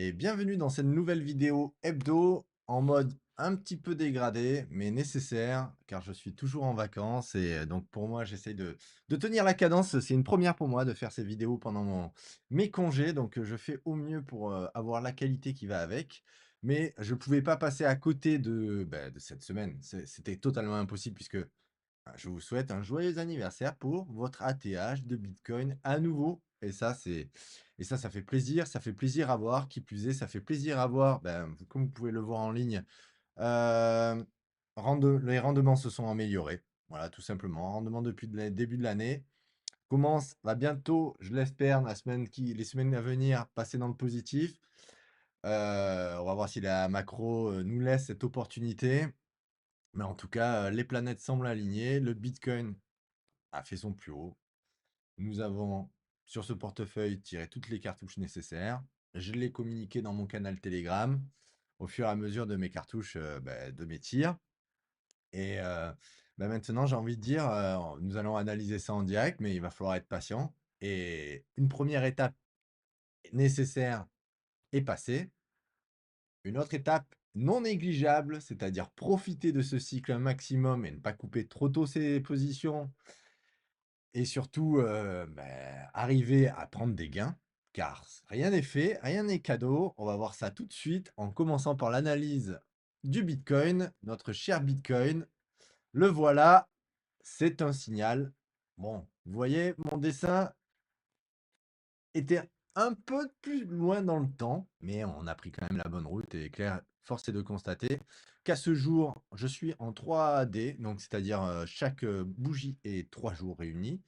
Et bienvenue dans cette nouvelle vidéo hebdo en mode un petit peu dégradé, mais nécessaire, car je suis toujours en vacances et donc pour moi, j'essaye de tenir la cadence. C'est une première pour moi de faire ces vidéos pendant mes congés, donc je fais au mieux pour avoir la qualité qui va avec. Mais je ne pouvais pas passer à côté de cette semaine. C'était totalement impossible puisque je vous souhaite un joyeux anniversaire pour votre ATH de Bitcoin à nouveau. Ça fait plaisir. Ça fait plaisir à voir. Qui plus est, ça fait plaisir à voir. Comme vous pouvez le voir en ligne, euh, les rendements se sont améliorés. Voilà, tout simplement. Rendement depuis le début de l'année va bientôt, je l'espère, les semaines à venir, passer dans le positif. On va voir si la macro nous laisse cette opportunité. Mais en tout cas, les planètes semblent alignées. Le Bitcoin a fait son plus haut. Nous avons sur ce portefeuille tiré toutes les cartouches nécessaires. Je l'ai communiqué dans mon canal Telegram au fur et à mesure de mes cartouches, de mes tirs. Et maintenant, j'ai envie de dire, nous allons analyser ça en direct, mais il va falloir être patient. Et une première étape nécessaire est passée. Une autre étape non négligeable, c'est-à-dire profiter de ce cycle un maximum et ne pas couper trop tôt ses positions, et surtout, arriver à prendre des gains, car rien n'est fait, rien n'est cadeau. On va voir ça tout de suite en commençant par l'analyse du Bitcoin, notre cher Bitcoin. Le voilà, c'est un signal. Bon, vous voyez, mon dessin était un peu plus loin dans le temps, mais on a pris quand même la bonne route et clair, force est de constater qu'à ce jour, je suis en 3D, donc c'est-à-dire chaque bougie est 3 jours réunis.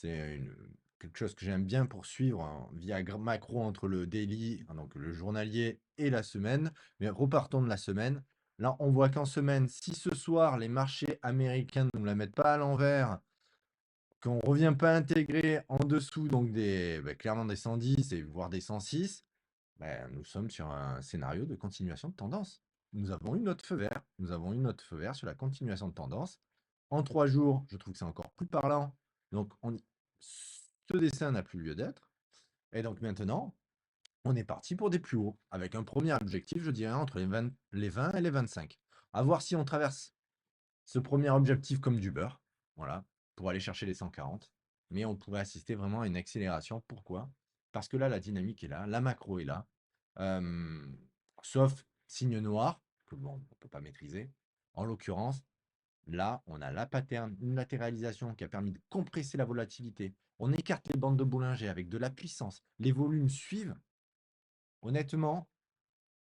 Quelque chose que j'aime bien poursuivre via macro entre le daily, hein, donc le journalier et la semaine. Mais repartons de la semaine. Là, on voit qu'en semaine, si ce soir les marchés américains ne nous la mettent pas à l'envers, qu'on ne revient pas intégrer en dessous donc clairement des 110 et voire des 106, nous sommes sur un scénario de continuation de tendance. Nous avons eu notre feu vert. Nous avons eu notre feu vert sur la continuation de tendance. En 3 jours, je trouve que c'est encore plus parlant. Donc, ce dessin n'a plus lieu d'être. Et donc maintenant, on est parti pour des plus hauts, avec un premier objectif, je dirais, entre les 20 et les 25. À voir si on traverse ce premier objectif comme du beurre, voilà, pour aller chercher les 140. Mais on pourrait assister vraiment à une accélération. Pourquoi? Parce que là, la dynamique est là, la macro est là. Euh, Sauf signe noir, que bon, on ne peut pas maîtriser. En l'occurrence, là, on a la pattern, une latéralisation qui a permis de compresser la volatilité. On écarte les bandes de Bollinger avec de la puissance. Les volumes suivent. Honnêtement,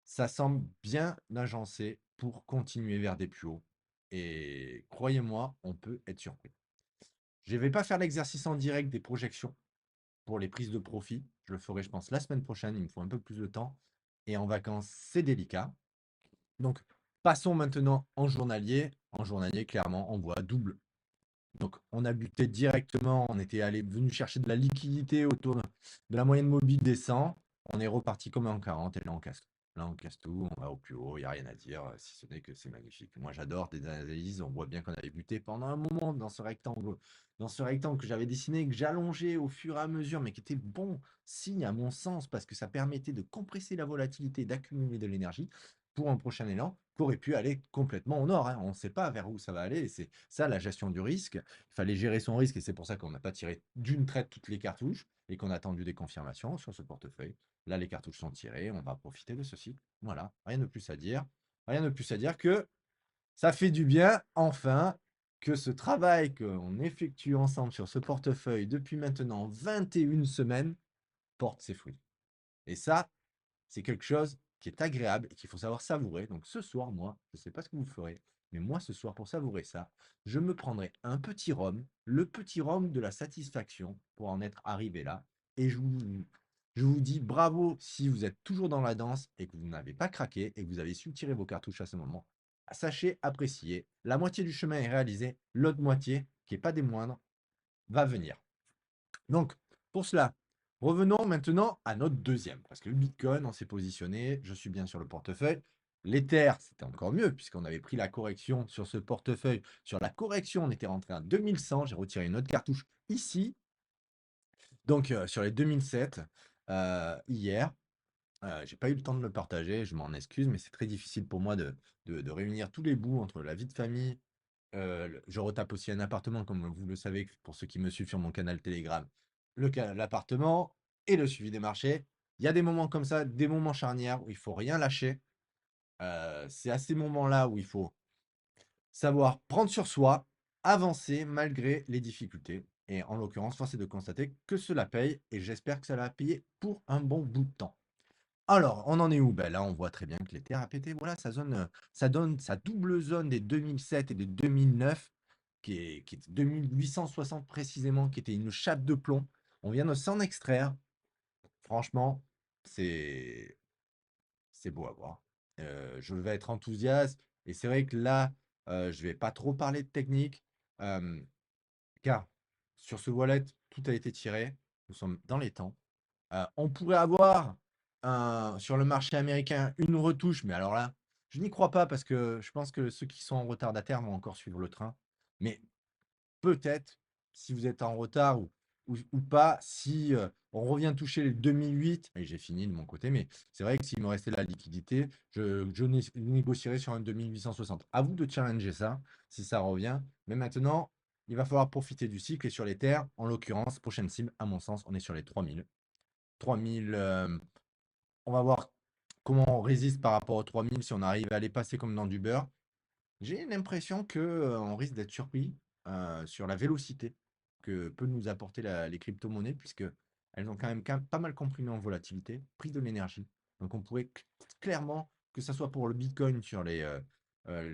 ça semble bien agencé pour continuer vers des plus hauts. Et croyez-moi, on peut être surpris. Je ne vais pas faire l'exercice en direct des projections pour les prises de profit. Je le ferai, je pense, la semaine prochaine. Il me faut un peu plus de temps. Et en vacances, c'est délicat. Donc, passons maintenant en journalier. En journalier, clairement, on voit double. Donc, on a buté directement. On était venu chercher de la liquidité autour de la moyenne mobile des 100. On est reparti comme en 40 et là, on casse tout. Là, on casse tout, on va au plus haut, il n'y a rien à dire, si ce n'est que c'est magnifique. Moi, j'adore des analyses. On voit bien qu'on avait buté pendant un moment dans ce rectangle que j'avais dessiné, que j'allongeais au fur et à mesure, mais qui était bon signe à mon sens, parce que ça permettait de compresser la volatilité, d'accumuler de l'énergie pour un prochain élan qui aurait pu aller complètement au nord, hein. On ne sait pas vers où ça va aller. C'est ça la gestion du risque. Il fallait gérer son risque et c'est pour ça qu'on n'a pas tiré d'une traite toutes les cartouches et qu'on a attendu des confirmations sur ce portefeuille. Là, les cartouches sont tirées, on va profiter de ce cycle. Voilà, rien de plus à dire. Rien de plus à dire que ça fait du bien, enfin, que ce travail qu'on effectue ensemble sur ce portefeuille depuis maintenant 21 semaines porte ses fruits. Et ça, c'est quelque chose qui est agréable et qu'il faut savoir savourer. Donc ce soir, moi, je ne sais pas ce que vous ferez, mais moi, ce soir, pour savourer ça, je me prendrai un petit rhum, le petit rhum de la satisfaction pour en être arrivé là. Et je vous dis bravo si vous êtes toujours dans la danse et que vous n'avez pas craqué et que vous avez su tirer vos cartouches à ce moment. Sachez apprécier. La moitié du chemin est réalisée, l'autre moitié, qui n'est pas des moindres, va venir. Donc, pour cela, revenons maintenant à notre deuxième, parce que le Bitcoin, on s'est positionné, je suis bien sur le portefeuille. L'Ether, c'était encore mieux, puisqu'on avait pris la correction sur ce portefeuille. Sur la correction, on était rentré à 2100, j'ai retiré une autre cartouche ici. Donc, sur les 2007, hier. J'ai pas eu le temps de le partager, je m'en excuse, mais c'est très difficile pour moi de réunir tous les bouts entre la vie de famille. Je retape aussi un appartement, comme vous le savez, pour ceux qui me suivent sur mon canal Telegram, l'appartement et le suivi des marchés. Il y a des moments comme ça, des moments charnières où il faut rien lâcher. C'est à ces moments-là où il faut savoir prendre sur soi, avancer malgré les difficultés. Et en l'occurrence, force est de constater que cela paye et j'espère que ça va payer pour un bon bout de temps. Alors, on en est où? Ben là, on voit très bien que les terres à péter, voilà, ça donne sa double zone des 2007 et des 2009, qui est 2860 précisément, qui était une chape de plomb. On vient de s'en extraire. Franchement, c'est c'est beau à voir. Je vais être enthousiaste et c'est vrai que là, je vais pas trop parler de technique, hem, car sur ce wallet, tout a été tiré. Nous sommes dans les temps. On pourrait avoir sur le marché américain une retouche, mais alors là, je n'y crois pas parce que je pense que ceux qui sont en retardataire vont encore suivre le train. Mais peut-être, si vous êtes en retard ou pas, si on revient toucher les 2008, et j'ai fini de mon côté, mais c'est vrai que s'il me restait la liquidité, je négocierais sur un 2860. À vous de challenger ça, si ça revient. Mais maintenant, il va falloir profiter du cycle et sur les terres, en l'occurrence, prochaine cible, à mon sens, on est sur les 3000. 3000, on va voir comment on résiste par rapport aux 3000 si on arrive à les passer comme dans du beurre. J'ai l'impression que, on risque d'être surpris, sur la vélocité que peut nous apporter les crypto-monnaies puisque elles ont quand même pas mal comprimé en volatilité, pris de l'énergie. Donc on pourrait clairement, que ça soit pour le Bitcoin sur les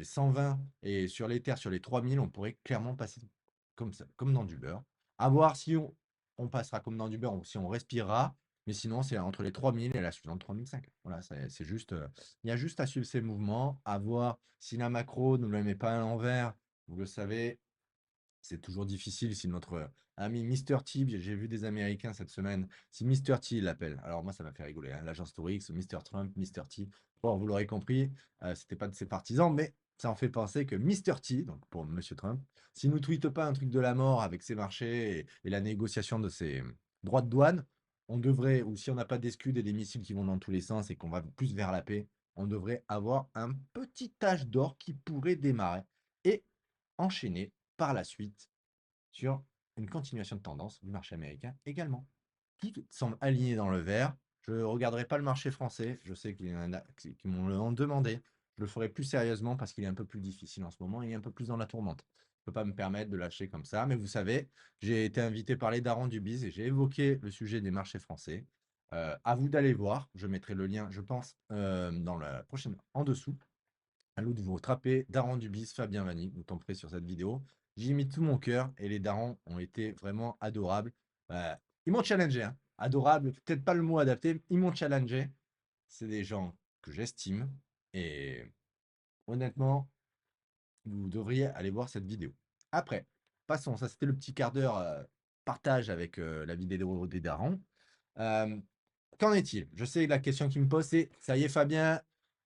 120 et sur l'Ether sur les 3000, on pourrait clairement passer comme ça, comme dans du beurre. À voir si on passera comme dans du beurre ou si on respirera, mais sinon c'est entre les 3000 et la suivante 3005. Voilà, c'est juste, il y a juste à suivre ces mouvements, à voir si la macro ne le met pas à l'envers. Vous le savez, c'est toujours difficile si notre ami Mr. T, j'ai vu des Américains cette semaine, si Mr. T l'appelle, alors moi ça m'a fait rigoler, hein, l'agence Torix, Mr. Trump, Mr. T, bon vous l'aurez compris, c'était pas de ses partisans, mais ça en fait penser que Mr. T, donc pour Monsieur Trump, s'il nous tweete pas un truc de la mort avec ses marchés et la négociation de ses droits de douane, on devrait, ou si on n'a pas d'escuds et des missiles qui vont dans tous les sens et qu'on va plus vers la paix, on devrait avoir un petit âge d'or qui pourrait démarrer et enchaîner par la suite sur une continuation de tendance du marché américain également. Tout semble aligné dans le vert. Je ne regarderai pas le marché français. Je sais qu'il y en a qui m'ont demandé. Je le ferai plus sérieusement parce qu'il est un peu plus difficile en ce moment. Il est un peu plus dans la tourmente. Je ne peux pas me permettre de lâcher comme ça. Mais vous savez, j'ai été invité par les darons du biz et j'ai évoqué le sujet des marchés français. À vous d'aller voir. Je mettrai le lien, je pense, dans la prochaine en dessous. À vous de vous rattraper. Daron Dubis, Fabien Vanni, vous tomberez sur cette vidéo. J'y ai mis tout mon cœur et les darons ont été vraiment adorables. Ils m'ont challengé, hein. Adorable, peut-être pas le mot adapté, ils m'ont challengé. C'est des gens que j'estime et honnêtement, vous devriez aller voir cette vidéo. Après, passons, ça c'était le petit quart d'heure partage avec la vidéo des darons. Euh, Qu'en est-il? Je sais que la question qui me pose, c'est ça y est, Fabien,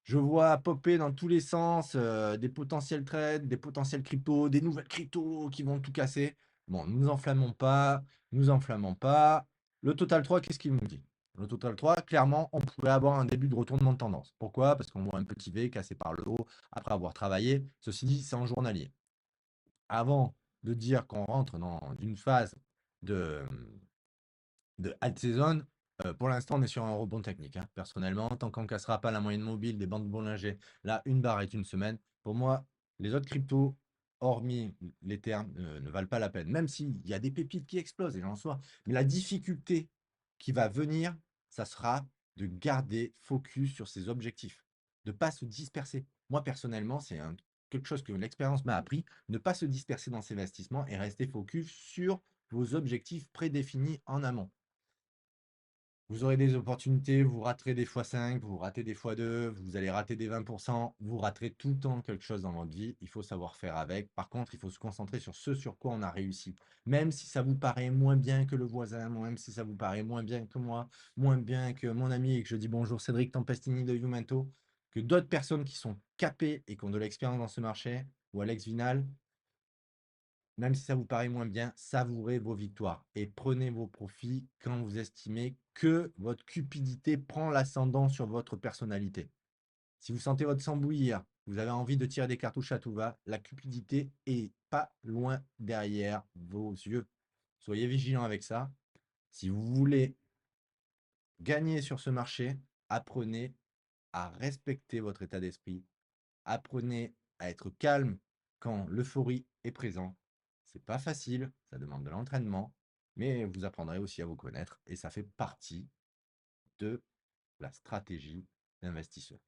je vois popper dans tous les sens des potentiels trades, des potentiels cryptos, des nouvelles cryptos qui vont tout casser. Bon, nous enflammons pas, nous enflammons pas. Le Total 3, qu'est-ce qu'il nous dit? Le Total 3, clairement, on pourrait avoir un début de retournement de tendance. Pourquoi? Parce qu'on voit un petit V cassé par le haut après avoir travaillé. Ceci dit, c'est en journalier. Avant de dire qu'on rentre dans une phase de, de alt season, pour l'instant, on est sur un rebond technique, hein. Personnellement, tant qu'on ne cassera pas la moyenne mobile des bandes Bollinger, là, une barre est une semaine. Pour moi, les autres cryptos, hormis les termes, ne valent pas la peine. Même s'il y a des pépites qui explosent, et j'en sois. Mais la difficulté qui va venir, ça sera de garder focus sur ses objectifs, de ne pas se disperser. Moi, personnellement, c'est quelque chose que l'expérience m'a appris, ne pas se disperser dans ses investissements et rester focus sur vos objectifs prédéfinis en amont. Vous aurez des opportunités, vous raterez des x5, vous ratez des x2, vous allez rater des 20%, vous raterez tout le temps quelque chose dans votre vie. Il faut savoir faire avec. Par contre, il faut se concentrer sur ce sur quoi on a réussi. Même si ça vous paraît moins bien que le voisin, même si ça vous paraît moins bien que moi, moins bien que mon ami et que je dis bonjour Cédric Tempestini de Youmento, que d'autres personnes qui sont capées et qui ont de l'expérience dans ce marché, ou Alex Vinal, même si ça vous paraît moins bien, savourez vos victoires et prenez vos profits quand vous estimez que votre cupidité prend l'ascendant sur votre personnalité. Si vous sentez votre sang bouillir, vous avez envie de tirer des cartouches à tout va, la cupidité est pas loin derrière vos yeux. Soyez vigilants avec ça. Si vous voulez gagner sur ce marché, apprenez à respecter votre état d'esprit. Apprenez à être calme quand l'euphorie est présente. C'est pas facile, ça demande de l'entraînement, mais vous apprendrez aussi à vous connaître et ça fait partie de la stratégie d'investisseur.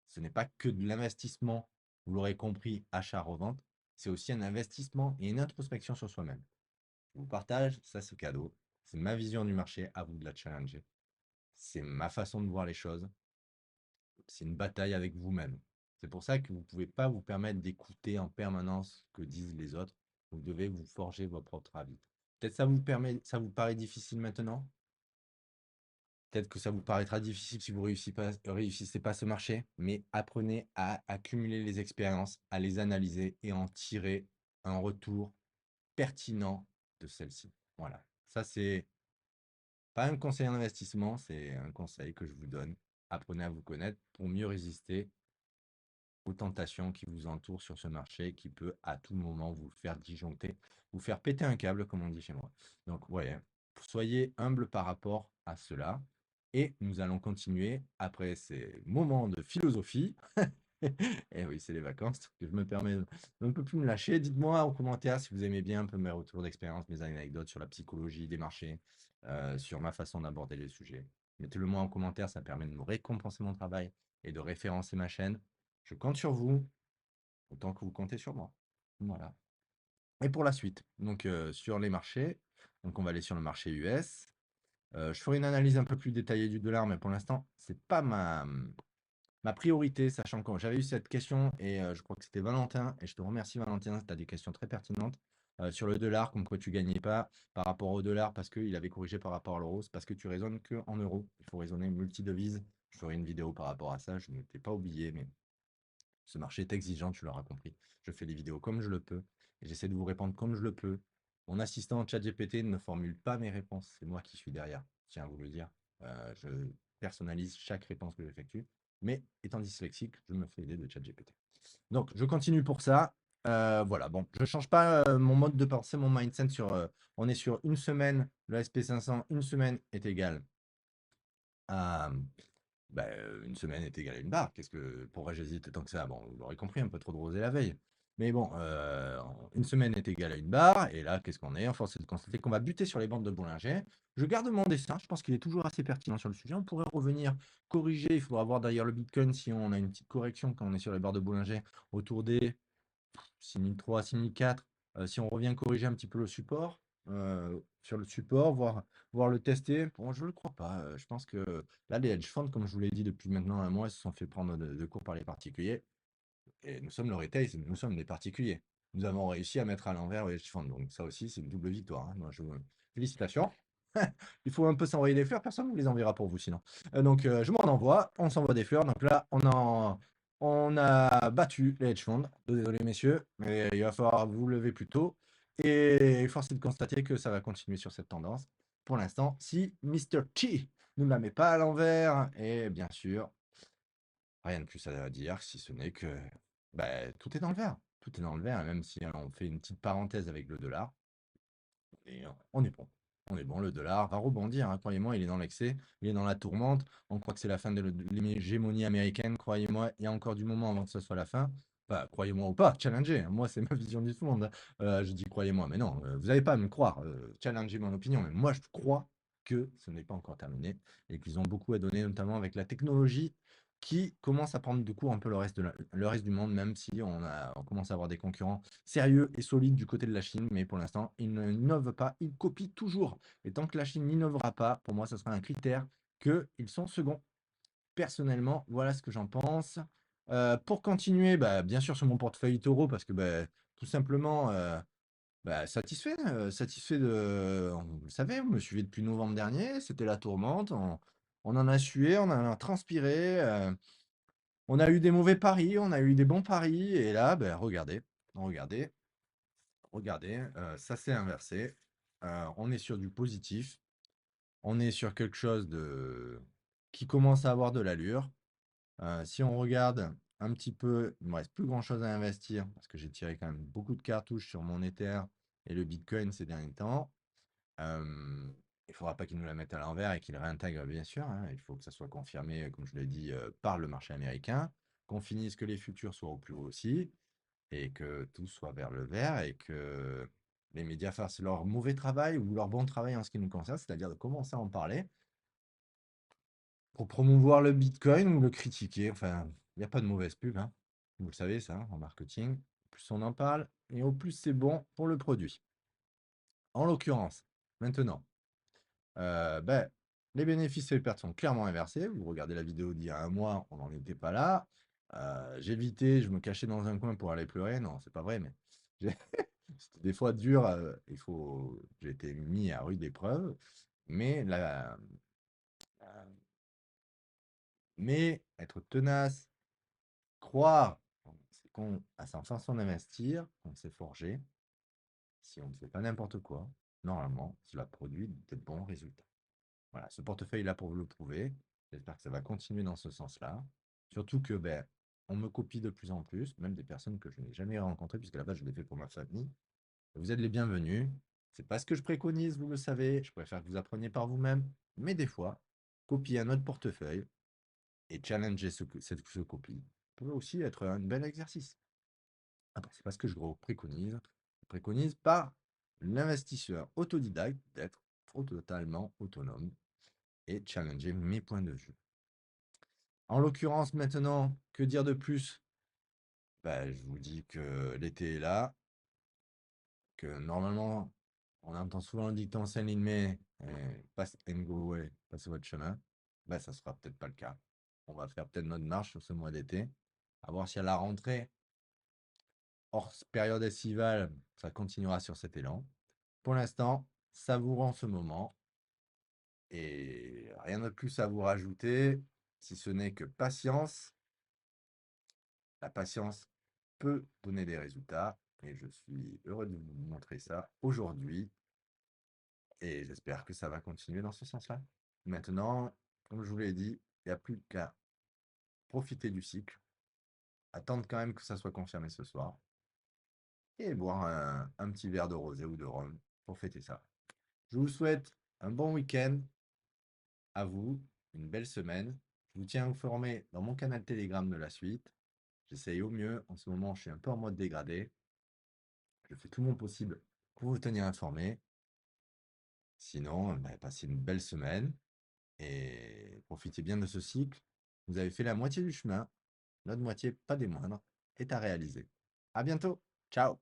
Ce n'est pas que de l'investissement, vous l'aurez compris, achat-revente, c'est aussi un investissement et une introspection sur soi-même. Je vous partage, ça c'est cadeau, c'est ma vision du marché, à vous de la challenger. C'est ma façon de voir les choses, c'est une bataille avec vous-même. C'est pour ça que vous ne pouvez pas vous permettre d'écouter en permanence ce que disent les autres. Vous devez vous forger votre propre avis. Peut-être ça vous paraît difficile maintenant. Peut-être que ça vous paraîtra difficile si vous réussissez pas ce marché, mais apprenez à accumuler les expériences, à les analyser et en tirer un retour pertinent de celle-ci. Voilà. Ça, c'est pas un conseil en investissement, c'est un conseil que je vous donne. Apprenez à vous connaître pour mieux résister aux tentations qui vous entourent sur ce marché qui peut à tout moment vous faire disjoncter, vous faire péter un câble, comme on dit chez moi. Donc, ouais, soyez humble par rapport à cela. Et nous allons continuer après ces moments de philosophie. Et oui, c'est les vacances que je me permets de ne peux plus me lâcher. Dites-moi en commentaire si vous aimez bien un peu mes retours d'expérience, mes anecdotes sur la psychologie des marchés, sur ma façon d'aborder les sujets. Mettez-le moi en commentaire, ça permet de me récompenser mon travail et de référencer ma chaîne. Je compte sur vous, autant que vous comptez sur moi. Voilà. Et pour la suite, donc sur les marchés, donc on va aller sur le marché US. Je ferai une analyse un peu plus détaillée du dollar, mais pour l'instant, c'est pas ma priorité, sachant que j'avais eu cette question et je crois que c'était Valentin, et je te remercie Valentin, tu as des questions très pertinentes sur le dollar, comme quoi tu gagnais pas par rapport au dollar parce qu'il avait corrigé par rapport à l'euro, c'est parce que tu raisonnes que en euros. Il faut raisonner multi-devises. Je ferai une vidéo par rapport à ça, je ne t'ai pas oublié, mais ce marché est exigeant, tu l'auras compris. Je fais les vidéos comme je le peux et j'essaie de vous répondre comme je le peux. Mon assistant ChatGPT ne formule pas mes réponses, c'est moi qui suis derrière, je tiens à vous le dire. Je personnalise chaque réponse que j'effectue, mais étant dyslexique, je me fais aider de ChatGPT. Donc, je continue pour ça. Voilà, bon, je ne change pas mon mode de pensée, mon mindset sur. On est sur une semaine, le SP500, une semaine est égal à bah, une semaine est égale à une barre. Pourquoi j'hésite tant que ça? Bon, vous l'aurez compris, un peu trop de rosé la veille. Mais bon, une semaine est égale à une barre. Et là, qu'est-ce qu'on est? En force, c'est de constater qu'on va buter sur les bandes de Bollinger. Je garde mon dessin. Je pense qu'il est toujours assez pertinent sur le sujet. On pourrait revenir corriger. Il faudra voir d'ailleurs le Bitcoin si on a une petite correction quand on est sur les barres de Bollinger autour des 6003, 6004. Si on revient corriger un petit peu le support, sur le support, voir le tester, bon, je ne le crois pas. Je pense que là, les hedge funds, comme je vous l'ai dit depuis maintenant un mois, ils se sont fait prendre de court par les particuliers. Et nous sommes le retail, nous sommes des particuliers. Nous avons réussi à mettre à l'envers les hedge funds. Donc ça aussi, c'est une double victoire, hein. Félicitations. Il faut un peu s'envoyer des fleurs, personne ne vous les enverra pour vous sinon. Donc je m'en envoie, on s'envoie des fleurs. Donc là, on a battu les hedge funds. Désolé messieurs, mais il va falloir vous lever plus tôt. Et force est de constater que ça va continuer sur cette tendance. Pour l'instant, si Mr. T ne la met pas à l'envers, et bien sûr, rien de plus à dire, si ce n'est que bah, tout est dans le vert. Tout est dans le vert, et même si on fait une petite parenthèse avec le dollar, et on est bon. On est bon, le dollar va rebondir, hein, croyez-moi, il est dans l'excès, il est dans la tourmente. On croit que c'est la fin de l'hégémonie américaine, croyez-moi, il y a encore du moment avant que ce soit la fin. Bah, croyez-moi ou pas, challenger, hein. Moi, c'est ma vision du monde, hein. Je dis croyez-moi, mais non, vous n'avez pas à me croire. Challenger mon opinion, mais moi, je crois que ce n'est pas encore terminé et qu'ils ont beaucoup à donner, notamment avec la technologie qui commence à prendre du coup un peu le reste du monde, même si on commence à avoir des concurrents sérieux et solide du côté de la Chine, mais pour l'instant, ils n'innovent pas, ils copient toujours. Et tant que la Chine n'innovera pas, pour moi, ce sera un critère qu'ils sont seconds. Personnellement, voilà ce que j'en pense. Pour continuer, bah, bien sûr sur mon portefeuille taureau, parce que bah, tout simplement, bah, satisfait vous le savez, vous me suivez depuis novembre dernier, c'était la tourmente, on en a sué, on en a transpiré, on a eu des mauvais paris, on a eu des bons paris, et là, bah, regardez. regardez, ça s'est inversé. On est sur du positif. On est sur quelque chose qui commence à avoir de l'allure. Si on regarde un petit peu, il ne me reste plus grand-chose à investir parce que j'ai tiré quand même beaucoup de cartouches sur mon Ether et le Bitcoin ces derniers temps. Il ne faudra pas qu'ils nous la mettent à l'envers et qu'ils réintègrent, bien sûr, hein. Il faut que ça soit confirmé, comme je l'ai dit, par le marché américain, qu'on finisse que les futurs soient au plus haut aussi et que tout soit vers le vert et que les médias fassent leur mauvais travail ou leur bon travail en ce qui nous concerne, c'est-à-dire de commencer à en parler pour promouvoir le Bitcoin ou le critiquer. Enfin, il n'y a pas de mauvaise pub, hein. Vous le savez, ça, en marketing. Plus on en parle, et au plus c'est bon pour le produit. En l'occurrence, maintenant, ben, les bénéfices et les pertes sont clairement inversés. Vous regardez la vidéo d'il y a un mois, on n'en était pas là. J'évitais, je me cachais dans un coin pour aller pleurer. Non, c'est pas vrai, mais j'ai- c'était des fois dur. J'ai été mis à rude épreuve. Mais, mais être tenace, croire à sa façon d'investir, qu'on s'est forgé, si on ne fait pas n'importe quoi, normalement, cela produit de bons résultats. Voilà, ce portefeuille est là pour vous le prouver. J'espère que ça va continuer dans ce sens-là. Surtout que ben, on me copie de plus en plus, même des personnes que je n'ai jamais rencontrées, puisque là-bas, je l'ai fait pour ma famille. Vous êtes les bienvenus. C'est pas ce que je préconise, vous le savez. Je préfère que vous appreniez par vous-même. Mais des fois, copier un autre portefeuille et challenger cette copie peut aussi être un bel exercice. Après, c'est pas ce que je préconise. Je préconise par l'investisseur autodidacte d'être totalement autonome et challenger mes points de vue. En l'occurrence, maintenant, que dire de plus? Ben, je vous dis que l'été est là, que normalement, on entend souvent le dicton Saint Mai, pass and go away, passez votre chemin. Ben, ça sera peut-être pas le cas. On va faire peut-être notre marche sur ce mois d'été, à voir si à la rentrée, hors période estivale, ça continuera sur cet élan. Pour l'instant, savourons ce moment et rien de plus à vous rajouter, si ce n'est que patience. La patience peut donner des résultats et je suis heureux de vous montrer ça aujourd'hui et j'espère que ça va continuer dans ce sens-là. Maintenant, comme je vous l'ai dit, il n'y a plus qu'à profiter du cycle, attendre quand même que ça soit confirmé ce soir et boire un petit verre de rosé ou de rhum pour fêter ça. Je vous souhaite un bon week-end à vous, une belle semaine. Je vous tiens informé dans mon canal Telegram de la suite. J'essaye au mieux. En ce moment, je suis un peu en mode dégradé. Je fais tout mon possible pour vous tenir informé. Sinon, bah, passez une belle semaine et profitez bien de ce cycle. Vous avez fait la moitié du chemin. L'autre moitié, pas des moindres, est à réaliser. À bientôt. Ciao.